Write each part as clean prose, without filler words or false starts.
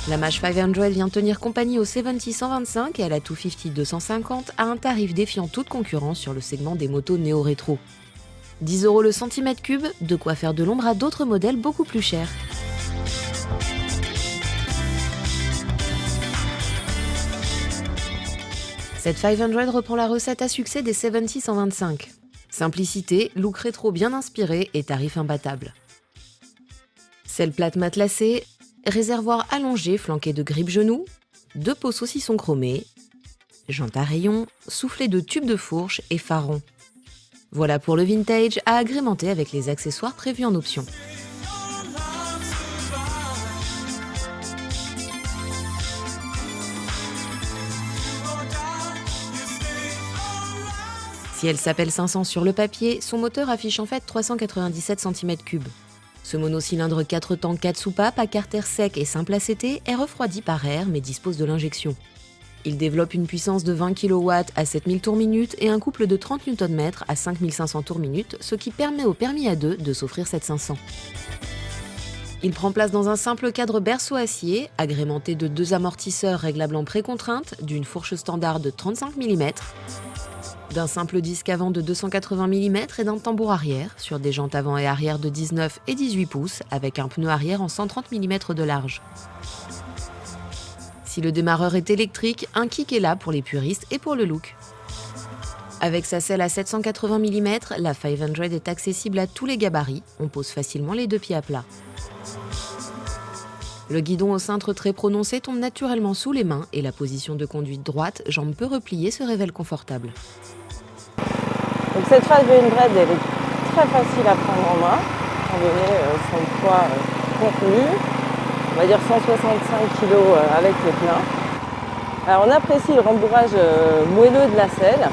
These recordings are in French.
La Mach 500 vient tenir compagnie au 70-125 et à la 250-250 à un tarif défiant toute concurrence sur le segment des motos néo-rétro. 10 € le centimètre cube, de quoi faire de l'ombre à d'autres modèles beaucoup plus chers. Cette 500 reprend la recette à succès des 70-125. Simplicité, look rétro bien inspiré et tarif imbattable. Selle plate matelassée, réservoir allongé flanqué de grippe genoux, 2 pots saucissons chromés, jantes à rayons, soufflé de tubes de fourche et phare rond. Voilà pour le vintage à agrémenter avec les accessoires prévus en option. Si elle s'appelle 500 sur le papier, son moteur affiche en fait 397 cm3. Ce monocylindre 4 temps 4 soupapes à carter sec et simple ACT est refroidi par air mais dispose de l'injection. Il développe une puissance de 20 kW à 7000 tours minute et un couple de 30 Nm à 5500 tours minute, ce qui permet au permis A2 de s'offrir cette 500. Il prend place dans un simple cadre berceau acier, agrémenté de 2 amortisseurs réglables en précontrainte, d'une fourche standard de 35 mm, d'un simple disque avant de 280 mm et d'un tambour arrière, sur des jantes avant et arrière de 19 et 18 pouces, avec un pneu arrière en 130 mm de large. Si le démarreur est électrique, un kick est là pour les puristes et pour le look. Avec sa selle à 780 mm, la 500 est accessible à tous les gabarits, on pose facilement les 2 pieds à plat. Le guidon au cintre très prononcé tombe naturellement sous les mains et la position de conduite droite, jambes peu repliées, se révèle confortable. Donc cette 500 elle est très facile à prendre en main, étant donné son poids contenu, on va dire 165 kg avec le plein. Alors on apprécie le rembourrage moelleux de la selle,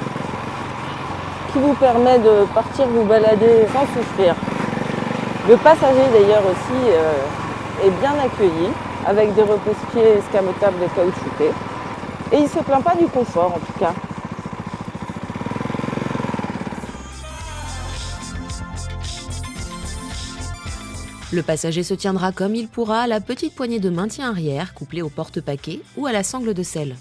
qui vous permet de partir vous balader sans souffrir. Le passager d'ailleurs aussi est bien accueilli, avec des repose-pieds escamotables caoutchoutés. Et il ne se plaint pas du confort en tout cas. Le passager se tiendra comme il pourra à la petite poignée de maintien arrière couplée au porte-paquet ou à la sangle de selle.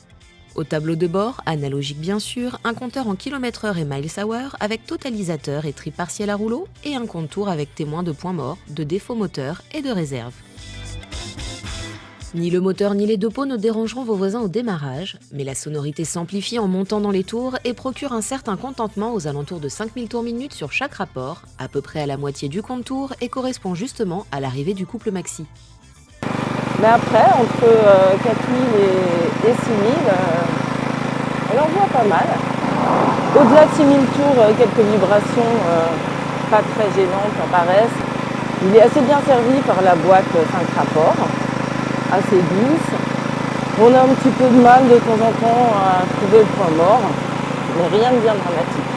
Au tableau de bord, analogique bien sûr, un compteur en km/h et miles/hour avec totalisateur et tri partiel à rouleau et un compte-tours avec témoin de points morts, de défauts moteurs et de réserve. Ni le moteur ni les 2 pots ne dérangeront vos voisins au démarrage, mais la sonorité s'amplifie en montant dans les tours et procure un certain contentement aux alentours de 5000 tours minute sur chaque rapport, à peu près à la moitié du compte-tour et correspond justement à l'arrivée du couple maxi. Mais après, entre 4000 et 6000, elle envoie pas mal. Au-delà de 6000 tours, quelques vibrations pas très gênantes apparaissent. Il est assez bien servi par la boîte 5 rapports, assez douce. On a un petit peu de mal de temps en temps à trouver le point mort, mais rien de bien dramatique.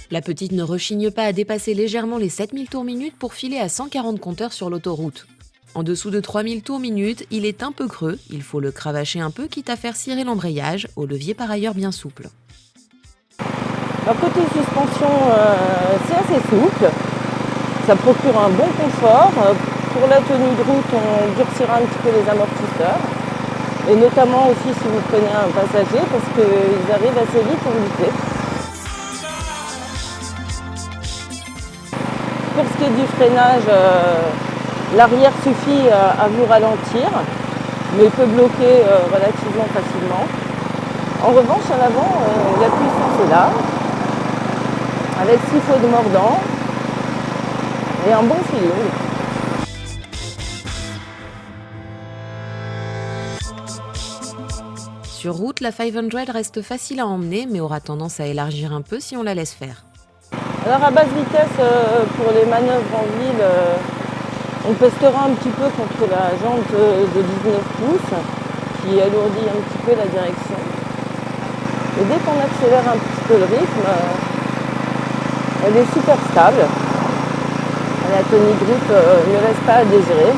La petite ne rechigne pas à dépasser légèrement les 7000 tours minute pour filer à 140 compteurs sur l'autoroute. En dessous de 3000 tours minute, il est un peu creux, il faut le cravacher un peu quitte à faire cirer l'embrayage, au levier par ailleurs bien souple. Alors côté suspension, c'est assez souple, ça procure un bon confort. Pour la tenue de route, on durcira un petit peu les amortisseurs, et notamment aussi si vous prenez un passager, parce qu'ils arrivent assez vite en vitesse. Pour ce qui est du freinage, l'arrière suffit à vous ralentir, mais il peut bloquer relativement facilement. En revanche, à l'avant, la puissance est là, avec 6 faux de mordant et un bon feeling. Sur route, la 500 reste facile à emmener, mais aura tendance à élargir un peu si on la laisse faire. Alors à basse vitesse, pour les manœuvres en ville, On pestera un petit peu contre la jante de 19 pouces qui alourdit un petit peu la direction. Et dès qu'on accélère un petit peu le rythme, elle est super stable. La Tony Grip ne laisse pas à désirer.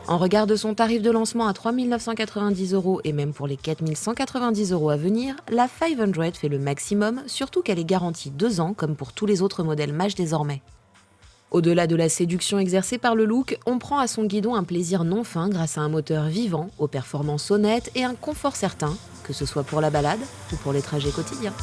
En regard de son tarif de lancement à 3 990 € et même pour les 4 190 € à venir, la 500 fait le maximum, surtout qu'elle est garantie 2 ans comme pour tous les autres modèles Mach désormais. Au-delà de la séduction exercée par le look, on prend à son guidon un plaisir non fin grâce à un moteur vivant, aux performances honnêtes et un confort certain, que ce soit pour la balade ou pour les trajets quotidiens.